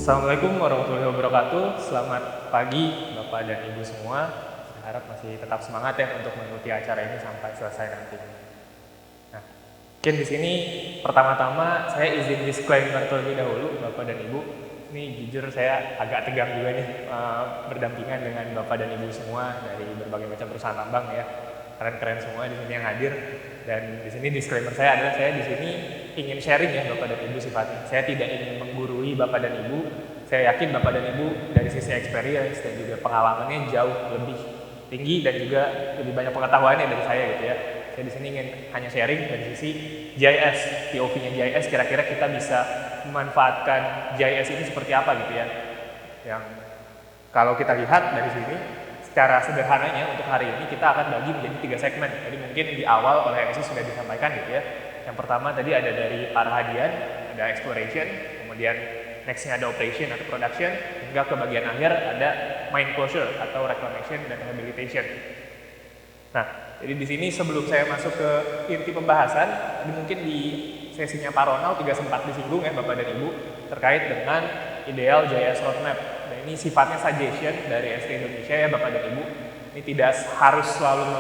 Assalamualaikum warahmatullahi wabarakatuh. Selamat pagi Bapak dan Ibu semua. Saya harap masih tetap semangat ya untuk mengikuti acara ini sampai selesai nanti. Nah, mungkin di sini pertama-tama saya izin disclaimer terlebih dahulu Bapak dan Ibu. Ini jujur saya agak tegang juga nih berdampingan dengan Bapak dan Ibu semua dari berbagai macam perusahaan tambang ya. Keren-keren semua di sini yang hadir. Dan di sini disclaimer saya adalah saya di sini ingin sharing ya Bapak dan Ibu sifatnya. Saya tidak ingin menggurui Bapak dan Ibu. Saya yakin Bapak dan Ibu dari sisi experience dan juga pengalamannya jauh lebih tinggi dan juga lebih banyak pengetahuannya dari saya gitu ya. Saya di sini ingin hanya sharing dari sisi GIS, POV-nya GIS, kira-kira kita bisa memanfaatkan GIS ini seperti apa gitu ya. Yang kalau kita lihat dari sini, secara sederhananya untuk hari ini kita akan bagi menjadi 3 segmen. Jadi mungkin di awal oleh MC sudah disampaikan gitu ya. Yang pertama tadi ada dari Parahadian, ada exploration, kemudian nextnya ada operation atau production, hingga ke bagian akhir ada mine closure atau reclamation dan rehabilitation. Nah, jadi di sini sebelum saya masuk ke inti pembahasan, tadi mungkin di sesinya Pak Ronald juga sempat disinggung ya Bapak dan Ibu terkait dengan ideal GIS roadmap. Nah, ini sifatnya suggestion dari ST Indonesia ya Bapak dan Ibu. Ini tidak harus selalu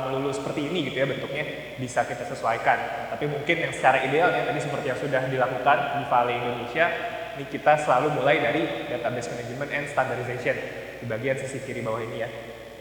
melulu seperti ini gitu ya bentuknya, bisa kita sesuaikan. Nah, tapi mungkin yang secara idealnya tadi seperti yang sudah dilakukan di Vale Indonesia, ini kita selalu mulai dari database management and standardization di bagian sisi kiri bawah ini ya.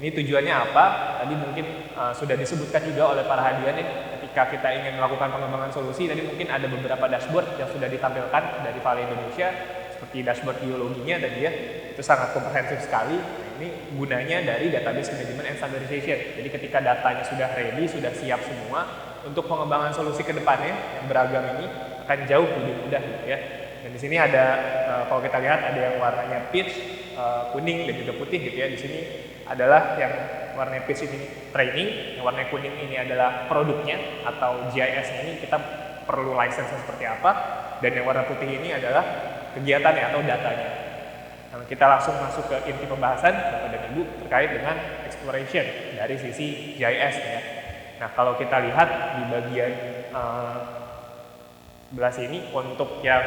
Ini tujuannya apa? Tadi mungkin sudah disebutkan juga oleh para hadiah nih, ketika kita ingin melakukan pengembangan solusi, tadi mungkin ada beberapa dashboard yang sudah ditampilkan dari Vale Indonesia, seperti dashboard geologinya tadi ya, itu sangat komprehensif sekali. Nah, ini gunanya dari database management and standardization. Jadi ketika datanya sudah ready, sudah siap semua, untuk pengembangan solusi ke depannya yang beragam ini akan jauh lebih mudah gitu ya. Dan di sini ada, kalau kita lihat ada yang warnanya peach, kuning dan juga putih gitu ya. Di sini adalah yang warna peach ini training, yang warna kuning ini adalah produknya atau GIS-nya ini kita perlu license seperti apa, dan yang warna putih ini adalah kegiatannya atau datanya. Nah, kita langsung masuk ke inti pembahasan Bapak dan Ibu terkait dengan exploration dari sisi GIS ya. Nah, kalau kita lihat di bagian sebelah sini untuk yang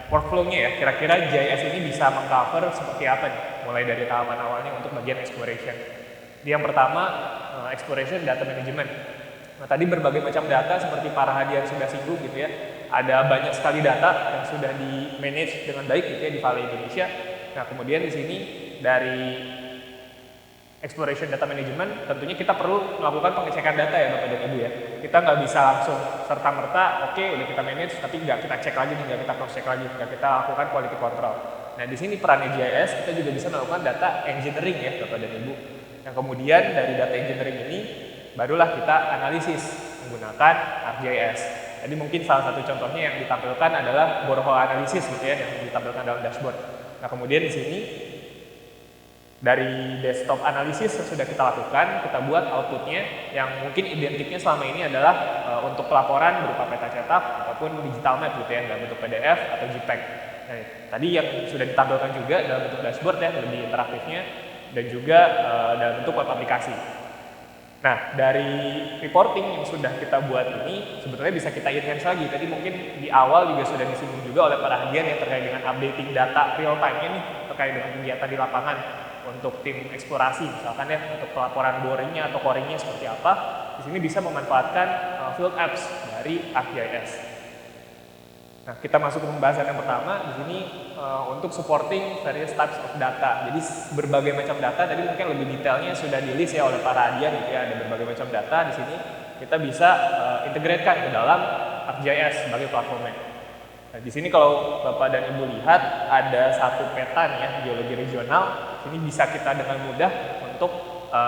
workflow-nya ya, kira-kira GIS ini bisa mengcover seperti apa nih, mulai dari tahapan awalnya untuk bagian exploration. Yang pertama, exploration data management. Nah, tadi berbagai macam data seperti para hadiah sudah singgung gitu ya, ada banyak sekali data yang sudah di-manage dengan baik gitu ya di Vale Indonesia. Nah, kemudian di sini dari exploration data management, tentunya kita perlu melakukan pengecekan data ya Bapak dan Ibu ya. Kita nggak bisa langsung serta-merta, oke, udah kita manage, tapi nggak kita cek lagi, nggak kita cross check lagi, nggak kita lakukan quality control. Nah, di sini perannya GIS, kita juga bisa melakukan data engineering ya Bapak dan Ibu. Yang kemudian dari data engineering ini, barulah kita analisis menggunakan ArcGIS. Tadi mungkin salah satu contohnya yang ditampilkan adalah borehole analysis gitu ya, yang ditampilkan dalam dashboard. Nah, kemudian di sini dari desktop analisis yang sudah kita lakukan, kita buat outputnya yang mungkin identiknya selama ini adalah untuk pelaporan berupa peta cetak ataupun digital map gitu ya, dalam bentuk PDF atau JPEG. Nah, tadi yang sudah ditampilkan juga dalam bentuk dashboard ya, lebih interaktifnya, dan juga dalam bentuk web aplikasi. Nah, dari reporting yang sudah kita buat ini sebetulnya bisa kita enhance lagi. Tadi mungkin di awal juga sudah disinggung juga oleh para hadiah yang terkait dengan updating data real time-nya nih, terkait dengan kegiatan di lapangan untuk tim eksplorasi misalkan ya, untuk pelaporan boringnya atau coringnya seperti apa. Di sini bisa memanfaatkan field apps dari ArcGIS. Nah, kita masuk ke pembahasan yang pertama. Di sini untuk supporting various types of data. Jadi berbagai macam data, tadi mungkin lebih detailnya sudah di-list ya oleh para hadiah gitu ya. Ada berbagai macam data di sini kita bisa integratekan ke dalam ArcGIS sebagai platformnya. Nah, di sini kalau Bapak dan Ibu lihat ada satu peta nih ya, geologi regional. Ini bisa kita dengan mudah untuk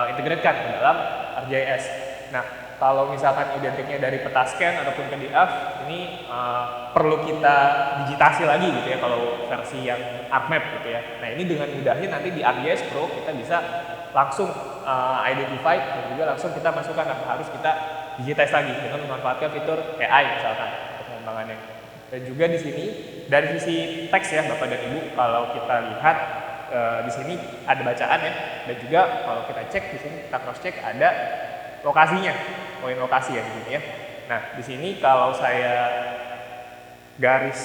integratekan ke dalam ArcGIS. Nah, kalau misalkan identiknya dari peta scan ataupun PDF, ini perlu kita digitasi lagi gitu ya kalau versi yang ArcMap gitu ya. Nah, ini dengan mudahnya nanti di ArcGIS Pro kita bisa langsung identify dan juga langsung kita masukkan tanpa harus kita digitize lagi dengan memanfaatkan fitur AI misalkan untuk pengembangannya. Dan juga di sini dari sisi teks ya Bapak dan Ibu, kalau kita lihat di sini ada bacaan ya, dan juga kalau kita cek di sini kita cross check ada lokasinya, poin lokasi ya di sini ya. Nah, di sini kalau saya garis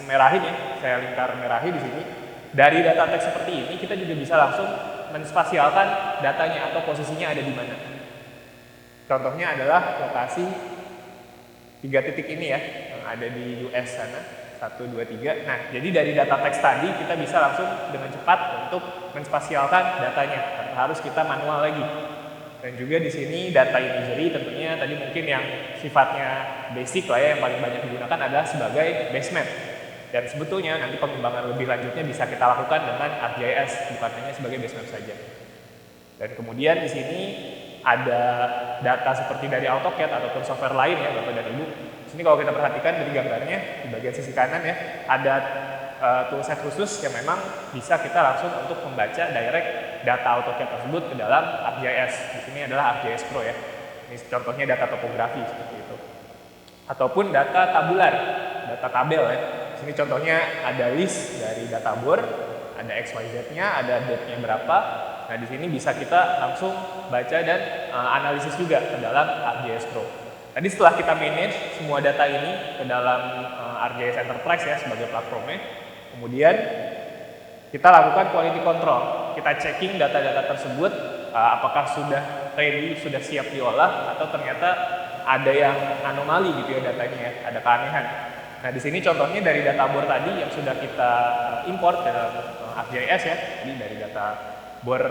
merahin ya, saya lingkar merahi di sini. Dari data teks seperti ini kita juga bisa langsung menspasialkan datanya atau posisinya ada di mana. Contohnya adalah lokasi 3 titik ini ya, yang ada di US sana, 1, 2, 3. Nah, jadi dari data teks tadi kita bisa langsung dengan cepat untuk menspasialkan datanya, tanpa harus kita manual lagi. Dan juga di sini data imagery tentunya tadi mungkin yang sifatnya basic lah ya, yang paling banyak digunakan adalah sebagai basement. Dan sebetulnya nanti pengembangan lebih lanjutnya bisa kita lakukan dengan ArcGIS, bukan hanya sebagai basement saja. Dan kemudian di sini ada data seperti dari AutoCAD ataupun software lain ya Bapak dan Ibu. Di sini kalau kita perhatikan dari gambarnya di bagian sisi kanan ya, ada toolset khusus yang memang bisa kita langsung untuk membaca direct data AutoCAD tersebut ke dalam ArcGIS. Di sini adalah ArcGIS Pro ya. Ini contohnya data topografi seperti itu. Ataupun data tabular, data tabel ya. Di sini contohnya ada list dari data bor, ada XYZ-nya, ada date-nya berapa. Nah, di sini bisa kita langsung baca dan analisis juga ke dalam ArcGIS Pro. Tadi setelah kita manage semua data ini ke dalam ArcGIS Enterprise ya sebagai platformnya, kemudian kita lakukan quality control. Kita checking data-data tersebut apakah sudah ready, sudah siap diolah atau ternyata ada yang anomali gitu ya datanya ya, ada keanehan. Nah, di sini contohnya dari data bor tadi yang sudah kita import ke dalam ArcGIS ya. Jadi dari data bor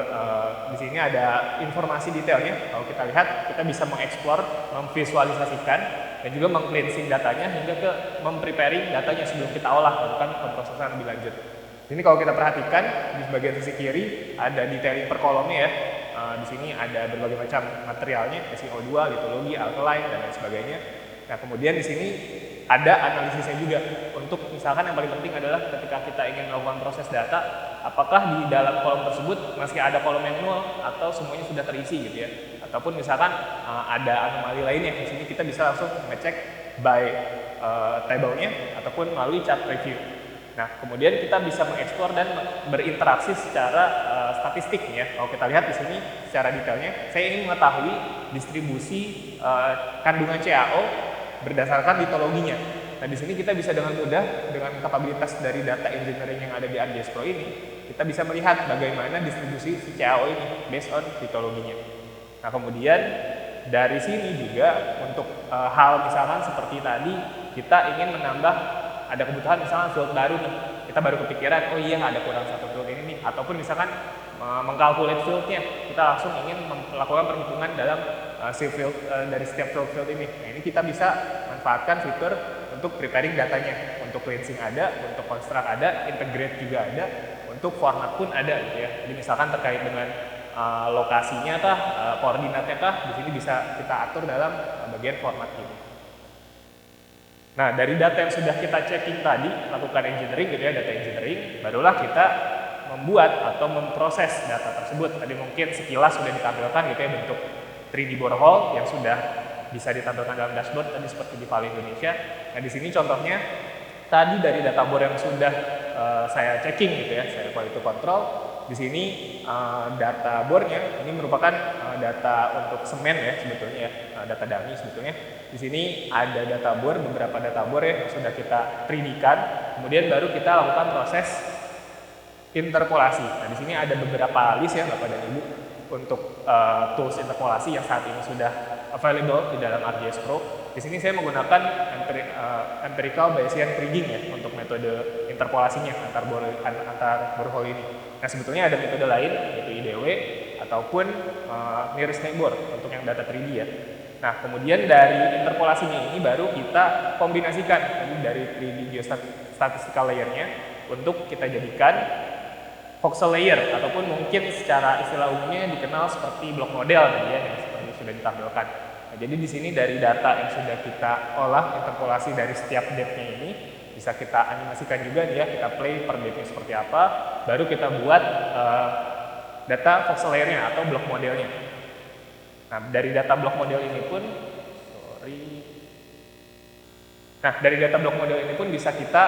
di sini ada informasi detailnya. Kalau kita lihat, kita bisa mengeksplor, memvisualisasikan dan juga meng-cleansing datanya hingga ke mempreparing datanya sebelum kita olah, lakukan pemrosesan lebih lanjut. Ini kalau kita perhatikan di bagian sisi kiri ada detailing per kolomnya ya. Di sini ada berbagai macam materialnya, SiO2, litologi, alkaline dan lain sebagainya. Nah, kemudian di sini ada analisisnya juga. Untuk misalkan yang paling penting adalah ketika kita ingin melakukan proses data, apakah di dalam kolom tersebut masih ada kolom yang nol atau semuanya sudah terisi gitu ya. Ataupun misalkan ada anomali lainnya. Di sini kita bisa langsung ngecek by table-nya ataupun melalui chart review. Nah, kemudian kita bisa mengeksplor dan berinteraksi secara statistik ya. Kalau kita lihat di sini secara detailnya, saya ingin mengetahui distribusi kandungan CaO berdasarkan litologinya. Nah, di sini kita bisa dengan mudah dengan kapabilitas dari data engineering yang ada di ArcGIS Pro ini, kita bisa melihat bagaimana distribusi si CaO ini based on litologinya. Nah, kemudian dari sini juga untuk hal misalkan seperti tadi kita ingin menambah, ada kebutuhan misalkan field baru nih, kita baru kepikiran, oh iya ada kurang satu field ini nih, ataupun misalkan mengkalkulate fieldnya, kita langsung ingin melakukan perhitungan dalam field dari setiap field ini. Nah, ini kita bisa manfaatkan fitur untuk preparing datanya, untuk cleansing ada, untuk construct ada, integrate juga ada, untuk format pun ada gitu ya. Jadi misalkan terkait dengan lokasinya kah, koordinatnya kah, di sini bisa kita atur dalam bagian format ini. Nah, dari data yang sudah kita checking tadi, lakukan engineering gitu ya, data engineering, barulah kita membuat atau memproses data tersebut. Tadi mungkin sekilas sudah ditampilkan gitu ya bentuk 3D borehole yang sudah bisa ditampilkan dalam dashboard tadi seperti di Vale Indonesia. Nah, di sini contohnya tadi dari data bor yang sudah saya checking gitu ya, saya quality control. Di sini data bornya ini merupakan data untuk semen ya sebetulnya ya, data dummy sebetulnya. Di sini ada data bor, beberapa data bor ya yang sudah kita 3D-kan, kemudian baru kita lakukan proses interpolasi. Nah, di sini ada beberapa list ya Bapak dan Ibu untuk tools interpolasi yang saat ini sudah available di dalam ArcGIS Pro. Di sini saya menggunakan empirical Bayesian kriging ya untuk metode interpolasinya antar borehole ini. Nah, sebetulnya ada metode lain yaitu IDW ataupun nearest neighbor untuk yang data 3D ya. Nah, kemudian dari interpolasinya ini baru kita kombinasikan dari 3D geostatistical layer-nya untuk kita jadikan voxel layer ataupun mungkin secara istilah umumnya dikenal seperti blok model ya, yang seperti sudah ditampilkan. Nah, jadi di sini dari data yang sudah kita olah interpolasi dari setiap depth-nya ini bisa kita animasikan juga nih ya, kita play per depth-nya seperti apa, baru kita buat data voxel layer-nya atau blok modelnya. Nah, dari data blok model ini pun, dari data blok model ini pun bisa kita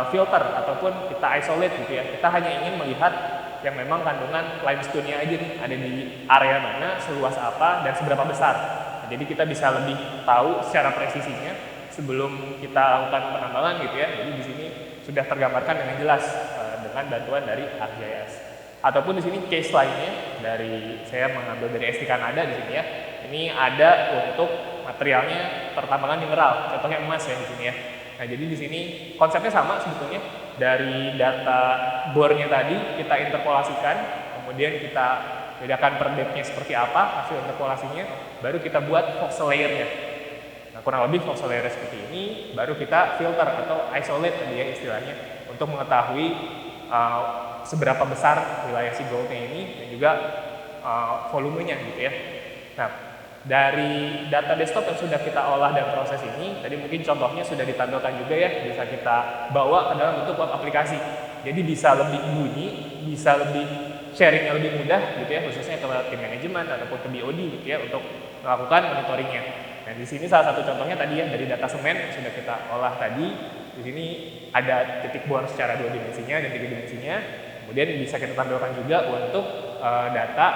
filter ataupun kita isolate gitu ya. Kita hanya ingin melihat yang memang kandungan limestone-nya aja nih, ada di area mana, seluas apa, dan seberapa besar. Nah, jadi kita bisa lebih tahu secara presisinya sebelum kita lakukan penambangan gitu ya. Jadi di sini sudah tergambarkan dengan jelas dengan bantuan dari ArcGIS. Ataupun di sini case lainnya dari saya mengambil dari ST Kanada di sini ya. Ini ada untuk materialnya pertambangan mineral, contohnya emas ya di sini ya. Nah, jadi di sini konsepnya sama sebetulnya. Dari data bornya tadi kita interpolasikan, kemudian kita bedakan per depth-nya seperti apa hasil interpolasinya, baru kita buat voxel layer-nya. Nah, kurang lebih voxel layer seperti ini, baru kita filter atau isolate tadi ya istilahnya untuk mengetahui seberapa besar wilayah si goldnya ini dan juga volumenya gitu ya. Nah, dari data desktop yang sudah kita olah dan proses ini, tadi mungkin contohnya sudah ditampilkan juga ya, bisa kita bawa ke dalam bentuk web aplikasi. Jadi bisa lebih bunyi, bisa lebih sharingnya lebih mudah gitu ya, khususnya ke tim manajemen ataupun ke BOD gitu ya untuk melakukan monitoringnya. Nah, di sini salah satu contohnya tadi ya dari data semen yang sudah kita olah tadi. Di sini ada titik bor secara 2 dimensinya dan 3 dimensinya. Kemudian bisa kita tampilkan juga untuk data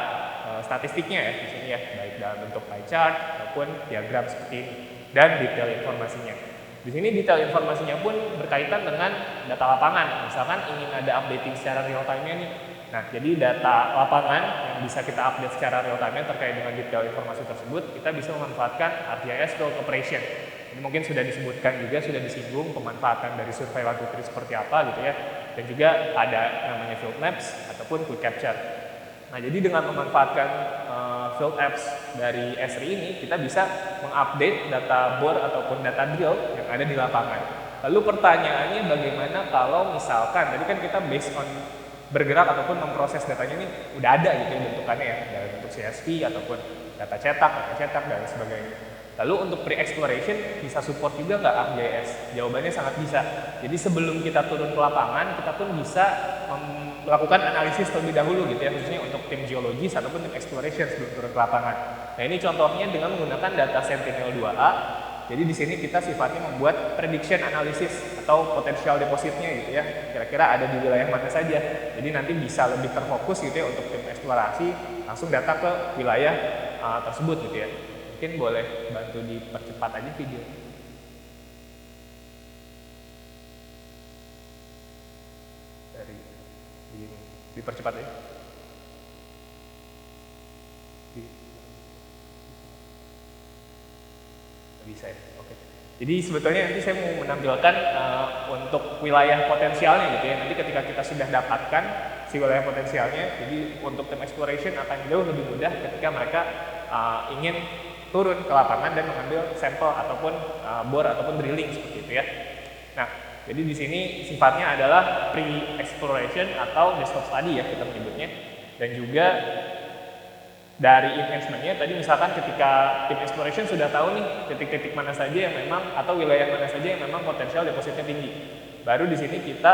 statistiknya ya di sini ya, baik dalam bentuk pie chart ataupun diagram seperti ini dan detail informasinya. Di sini detail informasinya pun berkaitan dengan data lapangan. Misalkan ingin ada updating secara real time-nya nih. Nah, jadi data lapangan yang bisa kita update secara real time-nya terkait dengan detail informasi tersebut, kita bisa memanfaatkan ArcGIS Field Operation. Ini mungkin sudah disebutkan juga, sudah disinggung pemanfaatan dari Survey 123 seperti apa gitu ya. Dan juga ada namanya Field Maps ataupun Quick Capture. Nah, jadi dengan memanfaatkan Field Apps dari Esri ini, kita bisa mengupdate data bor ataupun data drill yang ada di lapangan. Lalu pertanyaannya bagaimana kalau misalkan, tadi kan kita based on bergerak ataupun memproses datanya ini udah ada gitu ya bentukannya ya, dalam bentuk CSV ataupun data cetak, dan sebagainya. Lalu untuk pre-exploration bisa support juga nggak ArcGIS? Jawabannya sangat bisa. Jadi sebelum kita turun ke lapangan, kita pun bisa melakukan analisis terlebih dahulu gitu ya, khususnya untuk tim geologis ataupun tim exploration sebelum turun ke lapangan. Nah, ini contohnya dengan menggunakan data Sentinel-2A. Jadi di sini kita sifatnya membuat prediction analysis atau potential depositnya gitu ya. Kira-kira ada di wilayah mana saja. Jadi nanti bisa lebih terfokus gitu ya untuk tim eksplorasi, langsung data ke wilayah tersebut gitu ya. Mungkin boleh bantu dipercepat aja video. Dipercepat ya. Bisa ya. Oke. Jadi sebetulnya nanti saya mau menampilkan untuk wilayah potensialnya gitu ya. Nanti ketika kita sudah dapatkan si wilayah potensialnya, jadi untuk tim exploration akan jauh lebih mudah ketika mereka ingin turun ke lapangan dan mengambil sampel ataupun bor ataupun drilling seperti itu ya. Nah, jadi di sini sifatnya adalah pre-exploration atau desktop study ya kita menyebutnya. Dan juga dari enhancement-nya tadi misalkan ketika tim exploration sudah tahu nih titik-titik mana saja yang memang atau wilayah mana saja yang memang potensial depositnya tinggi. Baru di sini kita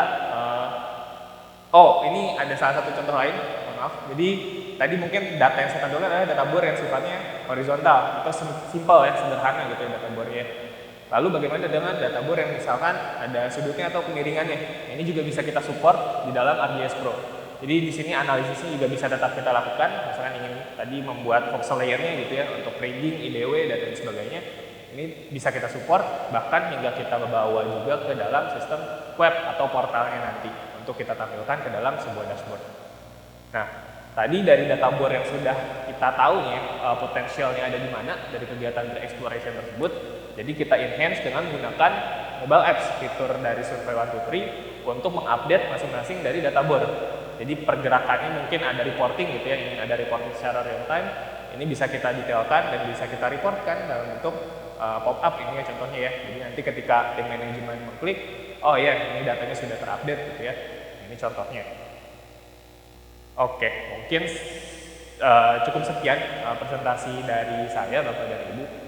ini ada salah satu contoh lain, maaf. Jadi tadi mungkin data yang saya tampilkan adalah data bor yang sifatnya horizontal atau simple ya, sederhana gitu ya data bornya. Lalu bagaimana dengan data bor yang misalkan ada sudutnya atau kemiringannya? Ini juga bisa kita support di dalam ArcGIS Pro. Jadi di sini analisisnya juga bisa tetap kita lakukan. Misalkan ingin tadi membuat voxel layer-nya gitu ya untuk ranging, IDW, dan lain sebagainya. Ini bisa kita support, bahkan hingga kita bawa juga ke dalam sistem web atau portalnya nanti untuk kita tampilkan ke dalam sebuah dashboard. Nah, tadi dari data bor yang sudah kita tahu nih potensialnya ada di mana dari kegiatan exploration tersebut. Jadi kita enhance dengan menggunakan mobile apps, fitur dari Survey 123 untuk mengupdate masing-masing dari data bor. Jadi pergerakannya mungkin ada reporting gitu ya, ingin ada reporting secara real time, ini bisa kita detailkan dan bisa kita reportkan dalam bentuk pop-up ini ya contohnya ya. Jadi nanti ketika tim manajemen mengklik, oh ya ini datanya sudah terupdate gitu ya. Ini contohnya. Oke, mungkin cukup sekian presentasi dari saya Bapak dan Ibu.